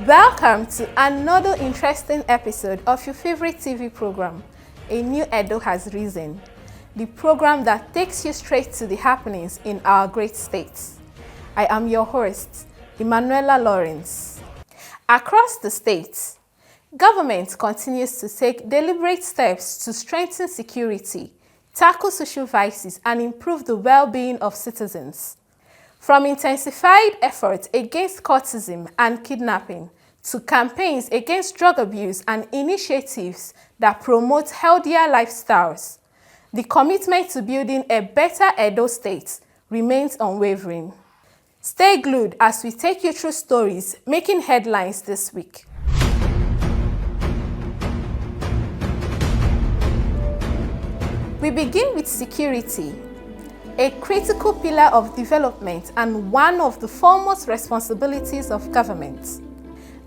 Welcome to another interesting episode of your favorite TV program, A New Edo Has Risen, the program that takes you straight to the happenings in our great states. I am your host, Emanuela Lawrence. Across the states, government continues to take deliberate steps to strengthen security, tackle social vices, and improve the well-being of citizens. From intensified efforts against cultism and kidnapping to campaigns against drug abuse and initiatives that promote healthier lifestyles, the commitment to building a better Edo state remains unwavering. Stay glued as we take you through stories making headlines this week. We begin with security, a critical pillar of development and one of the foremost responsibilities of government.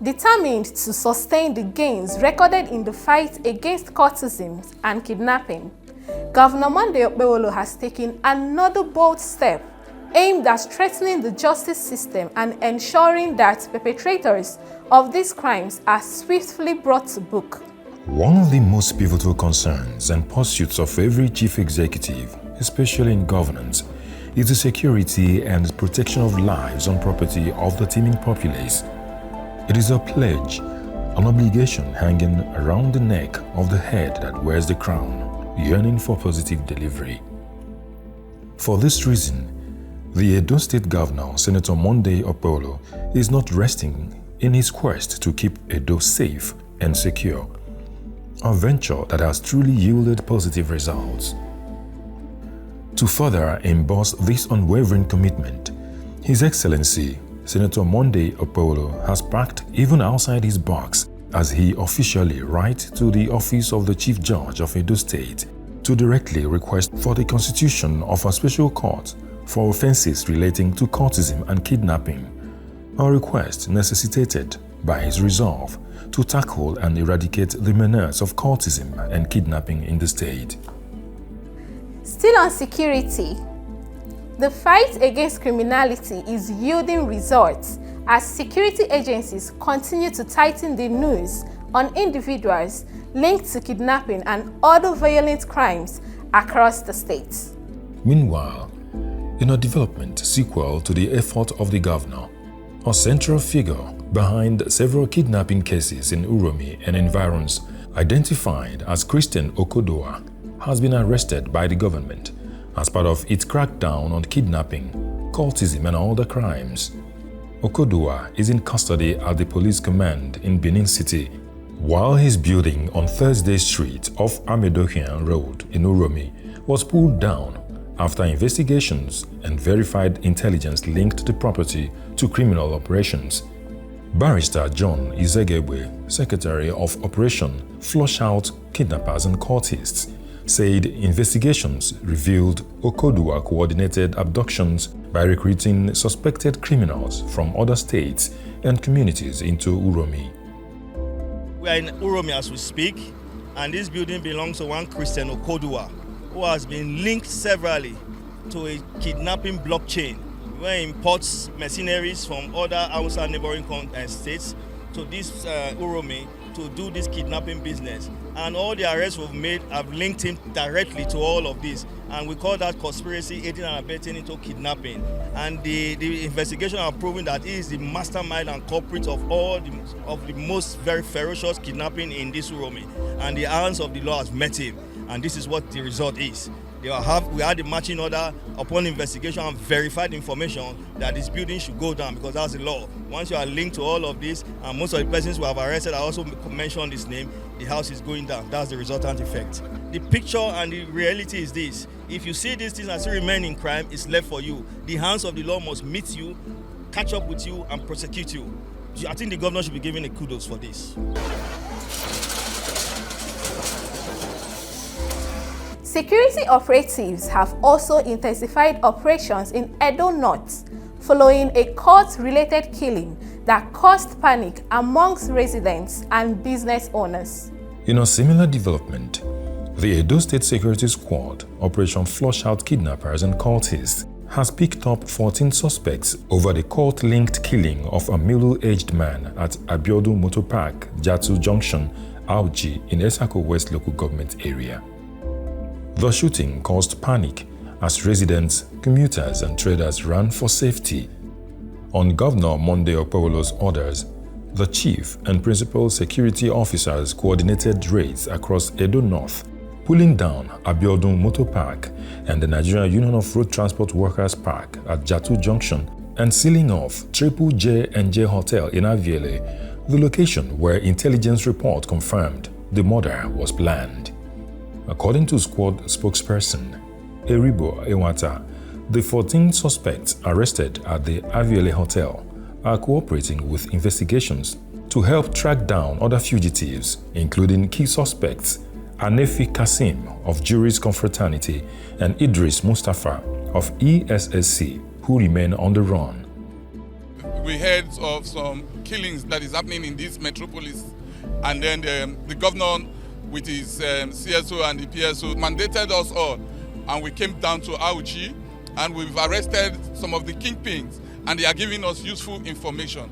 Determined to sustain the gains recorded in the fight against cultism and kidnapping, Governor Monday Okpebholo has taken another bold step aimed at strengthening the justice system and ensuring that perpetrators of these crimes are swiftly brought to book. One of the most pivotal concerns and pursuits of every chief executive, especially in governance, is the security and protection of lives and property of the teeming populace. It is a pledge, an obligation hanging around the neck of the head that wears the crown, yearning for positive delivery. For this reason, the Edo State Governor, Senator Monday Okpebholo, is not resting in his quest to keep Edo safe and secure, a venture that has truly yielded positive results. To further emboss this unwavering commitment, His Excellency Senator Monday Okpebholo has packed even outside his box as he officially writes to the Office of the Chief Judge of Edo State to directly request for the constitution of a special court for offenses relating to cultism and kidnapping, a request necessitated by his resolve to tackle and eradicate the menace of cultism and kidnapping in the state. Still on security, the fight against criminality is yielding results as security agencies continue to tighten the noose on individuals linked to kidnapping and other violent crimes across the state. Meanwhile, in a development sequel to the effort of the governor, a central figure behind several kidnapping cases in Uromi and environs, identified as Christian Okodowa, has been arrested by the government as part of its crackdown on kidnapping, cultism and other crimes. Okodowa is in custody at the police command in Benin City, while his building on Thursday Street off Amedokian Road in Uromi was pulled down after investigations and verified intelligence linked the property to criminal operations. Barrister John Izegebwe, Secretary of Operation Flush Out Kidnappers and Cultists, said investigations revealed Okodowa coordinated abductions by recruiting suspected criminals from other states and communities into Uromi. We are in Uromi as we speak, and this building belongs to one Christian Okodowa, who has been linked severally to a kidnapping blockchain where he imports mercenaries from other outside neighboring states to this Uromi to do this kidnapping business. And all the arrests we've made have linked him directly to all of this. And we call that conspiracy, aiding and abetting into kidnapping. And the investigation have proven that he is the mastermind and culprit of the most very ferocious kidnapping in this Uromi. And the hands of the law has met him. And this is what the result is. We had the matching order upon investigation and verified information that this building should go down because that's the law. Once you are linked to all of this, and most of the persons who have arrested, I also mentioned his name, the house is going down. That's the resultant effect. The picture and the reality is this. If you see these things and still remain in crime, it's left for you. The hands of the law must meet you, catch up with you, and prosecute you. I think the governor should be given a kudos for this. Security operatives have also intensified operations in Edo North following a cult-related killing that caused panic amongst residents and business owners. In a similar development, the Edo State Security Squad, Operation Flush Out Kidnappers and Cultists, has picked up 14 suspects over the cult-linked killing of a middle-aged man at Abiodun Motor Park, Jatu Junction, Auchi in Esako West local government area. The shooting caused panic as residents, commuters and traders ran for safety. On Governor Monday Okpebholo's orders, the chief and principal security officers coordinated raids across Edo North, pulling down Abiodun Motor Park and the Nigerian Union of Road Transport Workers Park at Jatu Junction and sealing off Triple J and J Hotel in Aviele, the location where intelligence report confirmed the murder was planned. According to squad spokesperson Eribo Ewata, the 14 suspects arrested at the Aviele Hotel are cooperating with investigations to help track down other fugitives, including key suspects Anefi Kasim of Juris Confraternity and Idris Mustafa of ESSC, who remain on the run. We heard of some killings that is happening in this metropolis, and then the governor with his CSO and the PSO mandated us all, and we came down to Auchi and we've arrested some of the kingpins, and they are giving us useful information.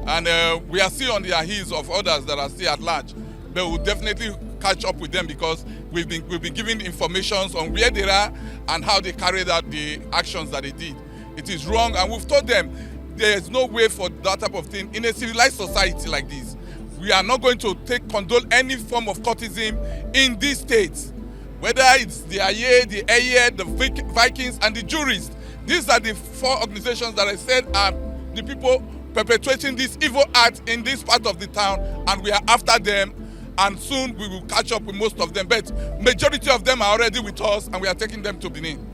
And we are still on the heels of others that are still at large. But we'll definitely catch up with them because we've been giving information on where they are and how they carried out the actions that they did. It is wrong, and we've told them there is no way for that type of thing in a civilized society like this. We are not going to condone any form of cultism in these states. Whether it's the Aye, the Eye, the Vikings, and the jurists. These are the four organizations that I said are the people perpetuating this evil act in this part of the town, and we are after them, and soon we will catch up with most of them. But majority of them are already with us, and we are taking them to Benin.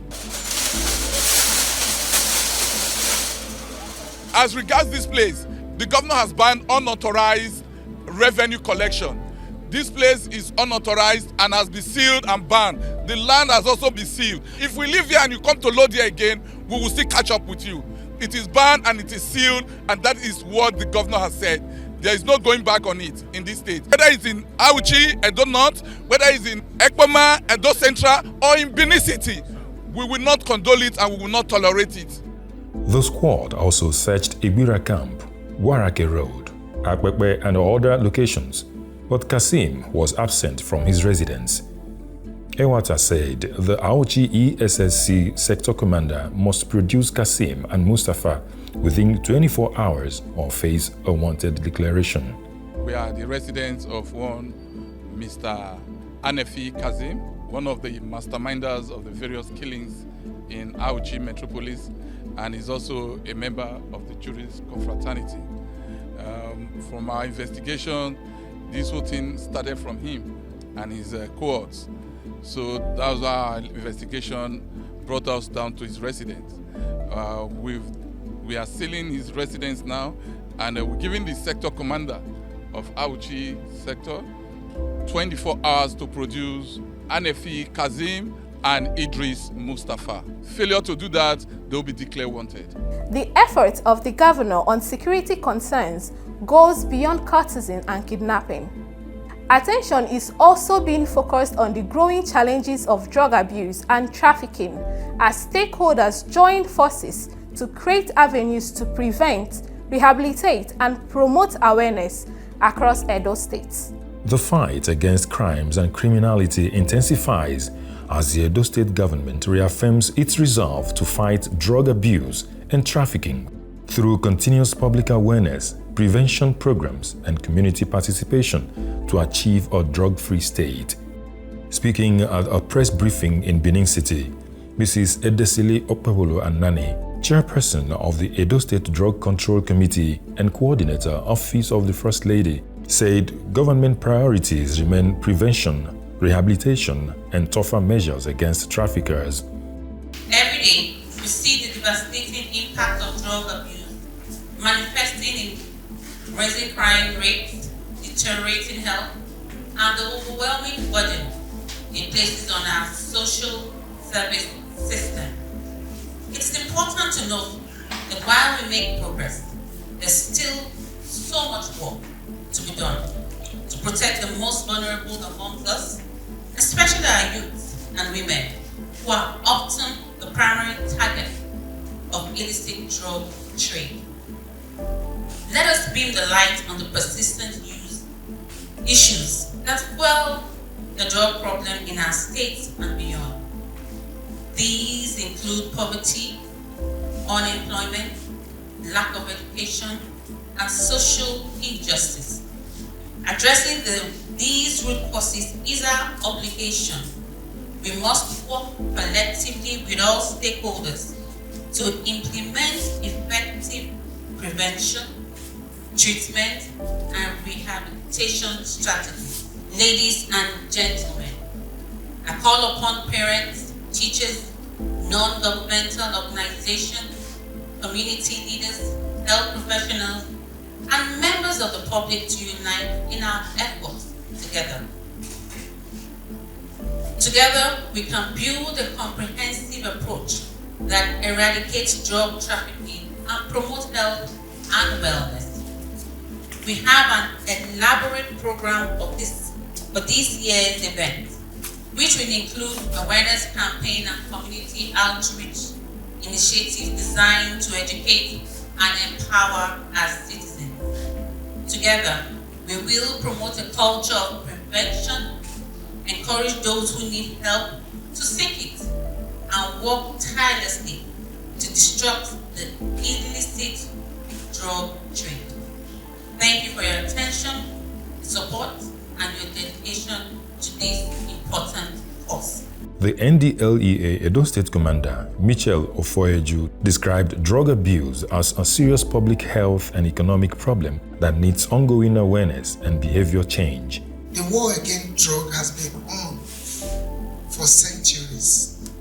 As regards this place, the governor has banned unauthorized revenue collection. This place is unauthorized and has been sealed and banned. The land has also been sealed. If we live here and you come to load here again, we will still catch up with you. It is banned and it is sealed, and that is what the governor has said. There is no going back on it in this state. Whether it's in Auchi, Edo North, whether it's in Ekpoma, Edo Central, or in Benin City, we will not condone it and we will not tolerate it. The squad also searched Ibira Camp, Warake Road, Akpekpe and other locations, but Kasim was absent from his residence. Ewata said the Auchi ESSC sector commander must produce Kasim and Mustafa within 24 hours or face a wanted declaration. We are the residents of one Mr. Anefi Kazim, one of the masterminders of the various killings in Auchi metropolis, and is also a member of the Juris Confraternity. From our investigation, this whole thing started from him and his cohorts. So that was our investigation brought us down to his residence. We are sealing his residence now, and we're giving the sector commander of Auchi sector 24 hours to produce Anefi Kazim and Idris Mustafa. Failure to do that, they'll be declared wanted. The effort of the governor on security concerns goes beyond cultism and kidnapping. Attention is also being focused on the growing challenges of drug abuse and trafficking as stakeholders join forces to create avenues to prevent, rehabilitate, and promote awareness across Edo State. The fight against crimes and criminality intensifies as the Edo State government reaffirms its resolve to fight drug abuse and trafficking through continuous public awareness, prevention programs, and community participation to achieve a drug-free state. Speaking at a press briefing in Benin City, Mrs. Edesili Okpebholo Anani, chairperson of the Edo State Drug Control Committee and coordinator Office of the First Lady, said government priorities remain prevention, rehabilitation, and tougher measures against traffickers. Every day, we see the devastating impact of drug abuse manifesting in rising crime rates, deteriorating health, and the overwhelming burden it places on our social service system. It's important to note that while we make progress, there's still so much work to be done to protect the most vulnerable among us, especially our youth and women, who are often the primary target of illicit drug trade. Let us beam the light on the persistent issues that fuel the drug problem in our state and beyond. These include poverty, unemployment, lack of education, and social injustice. Addressing these root causes is our obligation. We must work collectively with all stakeholders to implement effective prevention, treatment, and rehabilitation strategies. Ladies and gentlemen, I call upon parents, teachers, non-governmental organizations, community leaders, health professionals, and members of the public to unite in our efforts together. Together, we can build a comprehensive approach that eradicates drug trafficking and promotes health and wellness. We have an elaborate program for this year's event, which will include awareness campaign and community outreach initiatives designed to educate and empower our citizens. Together, we will promote a culture of prevention, encourage those who need help to seek it, and work tirelessly to disrupt the illicit drug trade. Thank you for your attention, support, and your dedication to this important cause. The NDLEA Edo State Commander, Michel Ofoeju, described drug abuse as a serious public health and economic problem that needs ongoing awareness and behavior change. The war against drug has been on for centuries.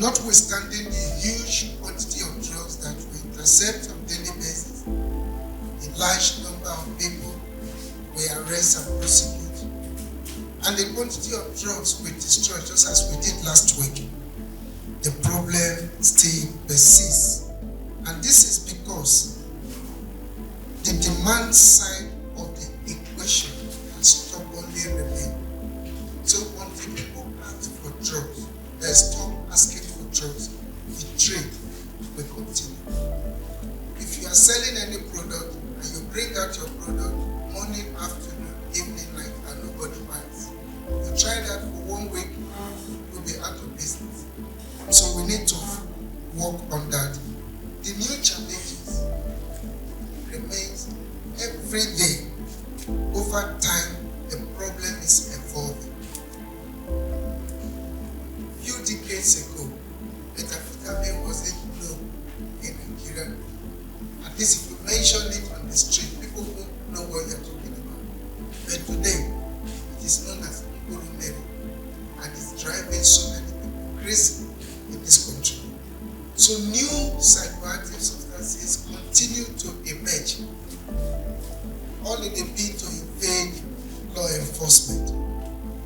Notwithstanding the huge quantity of drugs that we intercept on a daily basis, a large number of people we arrest and prosecute, and the quantity of drugs we destroy, just as we did last week, the problem still persists. And this is because the demand side of the equation has stubbornly remained. So until people ask for drugs, they stop asking for drugs, the trade will continue. If you are selling any product and you bring out your product morning, afternoon, evening, night, and nobody buys, you try that for 1 week, you'll be out of business. So we need to work on that. The new challenges remains every day. Over time, the problem is evolving. A few decades ago, methamphetamine wasn't known in Nigeria. At least if you mention it on the street, people won't know what you're talking about. But today, it is known as and it's driving so many people crazy in this country. So new psychoactive substances continue to emerge, all in a bid to evade law enforcement.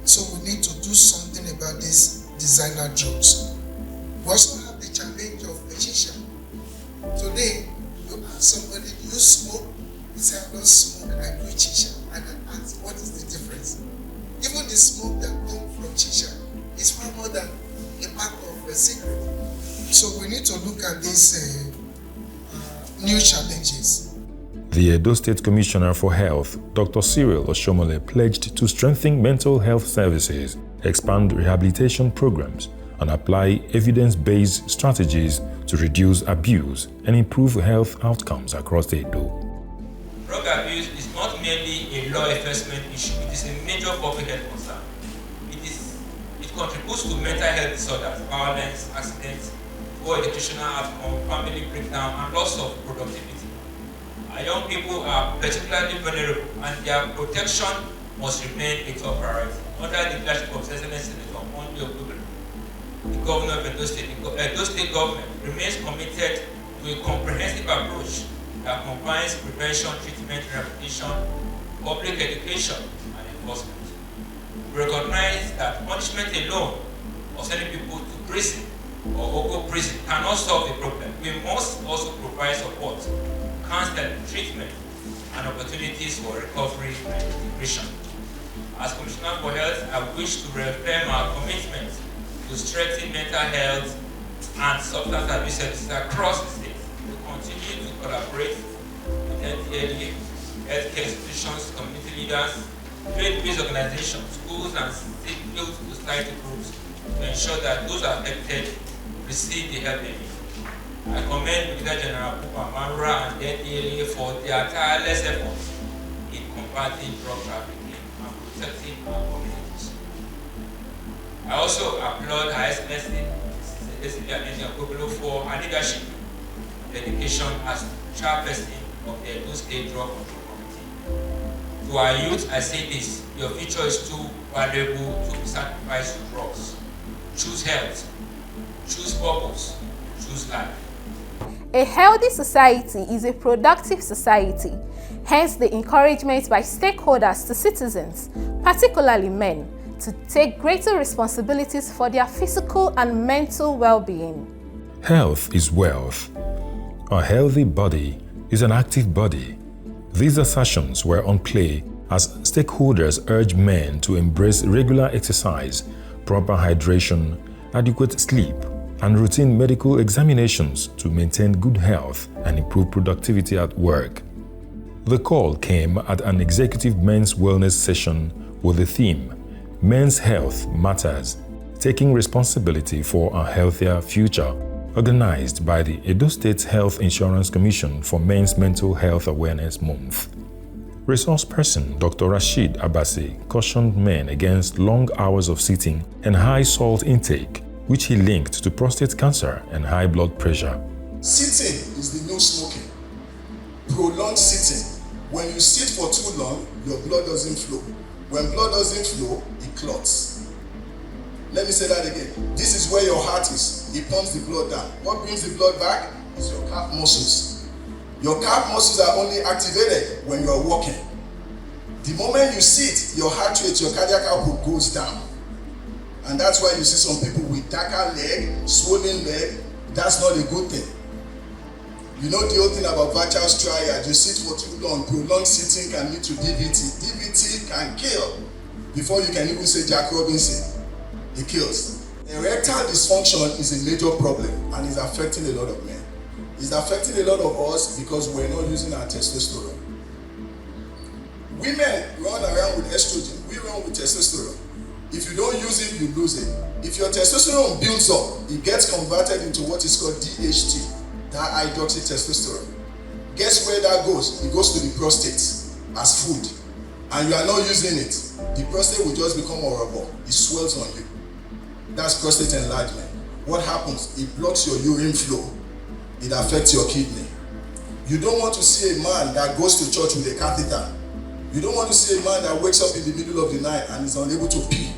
So we need to do something about these designer drugs. We also have the challenge of the shisha. Today, you ask somebody, do you smoke? You say, I don't smoke, I do shisha. And I ask, what is the difference? Even the smoke that comes from shisha is far more than a pack of a cigarette. So we need to look at these new challenges. The Edo State Commissioner for Health, Dr. Cyril Oshomole, pledged to strengthen mental health services, expand rehabilitation programs, and apply evidence-based strategies to reduce abuse and improve health outcomes across the Edo. Drug abuse is not merely a law enforcement issue, it is a major public health concern. It contributes to mental health disorders, violence, accidents, poor educational outcome, family breakdown, and loss of productivity. Our young people are particularly vulnerable, and their protection must remain a top priority. Under the leadership of Excellency Senator Monday Okpebholo, the Governor of Edo State government remains committed to a comprehensive approach that combines prevention, treatment, rehabilitation, public education, and enforcement. We recognize that punishment alone or sending people to prison or local prison cannot solve the problem. We must also provide support, counseling, treatment, and opportunities for recovery and integration. As Commissioner for Health, I wish to reaffirm our commitment to strengthen mental health and substance abuse services across the state to continue to collaborate with NTLA, healthcare institutions, community leaders, trade-based organizations, schools, and civil society groups to ensure that those affected receive the help they need. I commend Brigadier General Mamra and NTLA for their tireless efforts in combating drug trafficking and protecting our communities. I also applaud Her Excellency Monday Okpebholo for her leadership and dedication as chairperson of the Edo State Drug Control Committee. To our youth, I say this: your future is too valuable to be sacrificed to drugs. Choose health, choose purpose, choose life. A healthy society is a productive society, hence the encouragement by stakeholders to citizens, particularly men, to take greater responsibilities for their physical and mental well-being. Health is wealth. A healthy body is an active body. These assertions were on play as stakeholders urged men to embrace regular exercise, proper hydration, adequate sleep, and routine medical examinations to maintain good health and improve productivity at work. The call came at an executive men's wellness session with the theme, Men's Health Matters, Taking Responsibility for a Healthier Future, organized by the Edo State Health Insurance Commission for Men's Mental Health Awareness Month. Resource person Dr. Rashid Abasi cautioned men against long hours of sitting and high salt intake, which he linked to prostate cancer and high blood pressure. Sitting is the new smoking. Prolonged sitting. When you sit for too long, your blood doesn't flow. When blood doesn't flow, it clots. Let me say that again. This is where your heart is. It pumps the blood down. What brings the blood back is your calf muscles. Your calf muscles are only activated when you are walking. The moment you sit, your heart rate, your cardiac output goes down. And that's why you see some people with darker leg, swollen leg. That's not a good thing. You know the old thing about virtual triad, you sit for too long, prolonged sitting can lead to DVT. DVT can kill before you can even say Jack Robinson. It kills. Erectile dysfunction is a major problem and is affecting a lot of men. It's affecting a lot of us because we're not using our testosterone. Women run around with estrogen, we run with testosterone. If you don't use it, you lose it. If your testosterone builds up, it gets converted into what is called DHT, dihydroxytestosterone. Guess where that goes? It goes to the prostate as food. And you are not using it. The prostate will just become horrible. It swells on you. That's prostate enlargement. What happens? It blocks your urine flow. It affects your kidney. You don't want to see a man that goes to church with a catheter. You don't want to see a man that wakes up in the middle of the night and is unable to pee.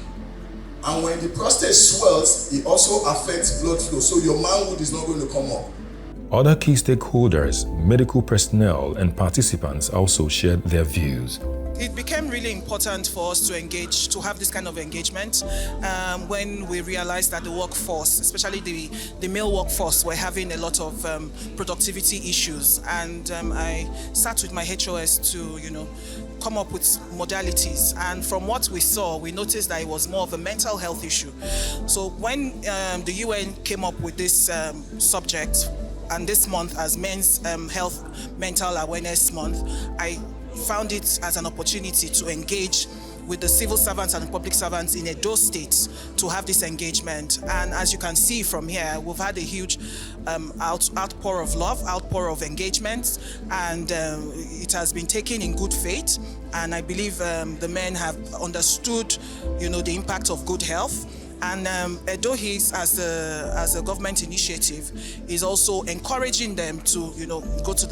And when the prostate swells, it also affects blood flow, so your manhood is not going to come up. Other key stakeholders, medical personnel, and participants also shared their views. It became really important for us to engage, to have this kind of engagement when we realized that the workforce, especially the male workforce, were having a lot of productivity issues. And I sat with my HOS to, come up with modalities. And from what we saw, we noticed that it was more of a mental health issue. So when the UN came up with this subject, and this month as Men's Health Mental Awareness Month, I found it as an opportunity to engage with the civil servants and public servants in Edo State to have this engagement. And as you can see from here, we've had a huge outpour of love, outpour of engagement, and it has been taken in good faith. And I believe the men have understood, the impact of good health. And Edo Hills, as a government initiative, is also encouraging them to, go to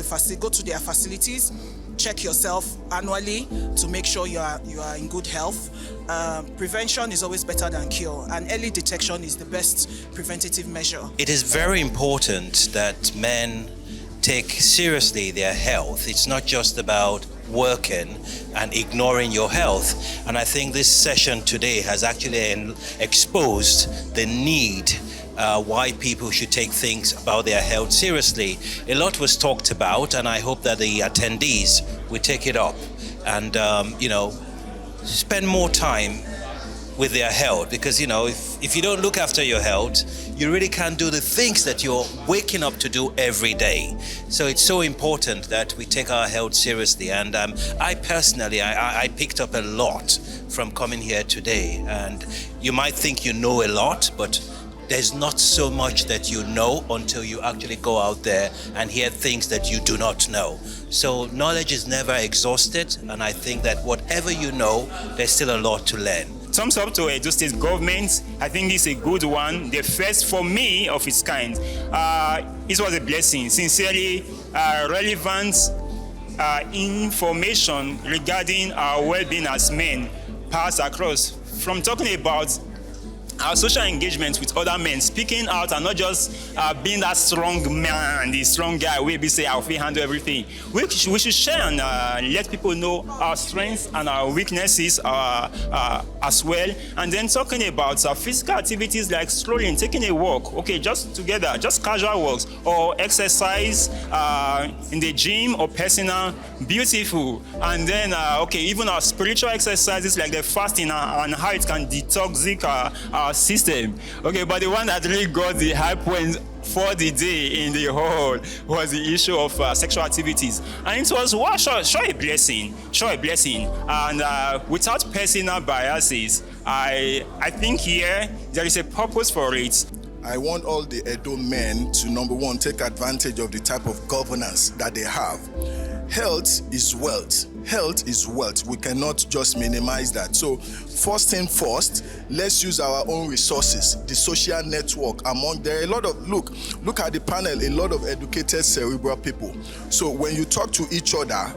their facilities, check yourself annually to make sure you are in good health. Prevention is always better than cure, and early detection is the best preventative measure. It is very important that men take seriously their health. It's not just about working and ignoring your health. And I think this session today has actually exposed the need why people should take things about their health seriously. A lot was talked about, and I hope that the attendees will take it up and spend more time with their health, because if you don't look after your health, you really can't do the things that you're waking up to do every day. So it's so important that we take our health seriously. And I personally, I picked up a lot from coming here today. And you might think you know a lot, but there's not so much that you know until you actually go out there and hear things that you do not know. So knowledge is never exhausted, and I think that whatever you know, there's still a lot to learn. Thumbs up to Edo State government. I think it's a good one, the first for me of its kind. It was a blessing, sincerely relevant information regarding our well-being as men passed across, from talking about our social engagement with other men, speaking out and not just being that strong man, the strong guy where we say I'll handle everything. We should share and let people know our strengths and our weaknesses as well. And then talking about physical activities like strolling, taking a walk, okay, just together, just casual walks, or exercise in the gym or personal, beautiful. And then, okay, even our spiritual exercises like the fasting and how it can detoxic our system. Okay, but the one that really got the high point for the day in the whole was the issue of sexual activities. And it was sure a blessing. And without personal biases, I think here there is a purpose for it. I want all the Edo men to, number one, take advantage of the type of governance that they have. Health is wealth. Health is wealth. We cannot just minimize that. So first thing first, let's use our own resources, the social network there are a lot of, look at the panel, a lot of educated cerebral people. So when you talk to each other,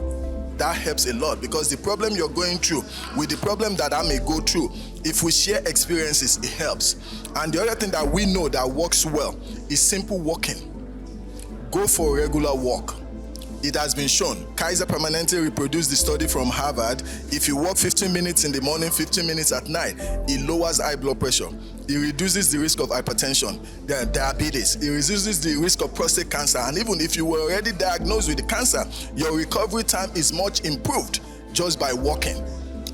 that helps a lot, because the problem you're going through with the problem that I may go through, if we share experiences, it helps. And the other thing that we know that works well is simple walking. Go for a regular walk. It has been shown. Kaiser Permanente reproduced the study from Harvard. If you walk 15 minutes in the morning, 15 minutes at night, it lowers high blood pressure. It reduces the risk of hypertension, diabetes. It reduces the risk of prostate cancer. And even if you were already diagnosed with the cancer, your recovery time is much improved just by walking.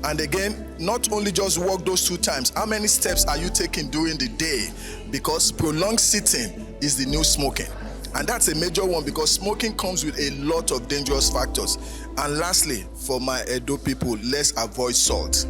And again, not only just walk those 2 times, how many steps are you taking during the day? Because prolonged sitting is the new smoking. And that's a major one, because smoking comes with a lot of dangerous factors. And lastly, for my Edo people, let's avoid salt.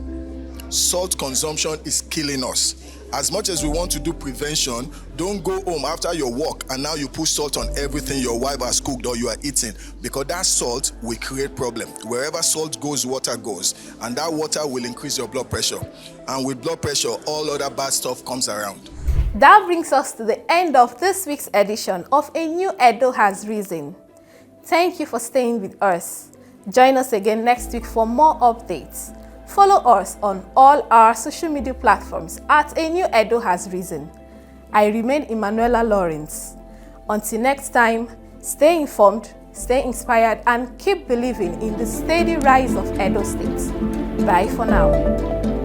Salt consumption is killing us. As much as we want to do prevention, don't go home after your walk and now you put salt on everything your wife has cooked or you are eating, because that salt will create problem. Wherever salt goes, water goes, and that water will increase your blood pressure. And with blood pressure, all other bad stuff comes around. That brings us to the end of this week's edition of A New Edo Has Risen. Thank you for staying with us. Join us again next week for more updates. Follow us on all our social media platforms at A New Edo Has Risen. I remain Emanuela Lawrence. Until next time, stay informed, stay inspired, and keep believing in the steady rise of Edo State. Bye for now.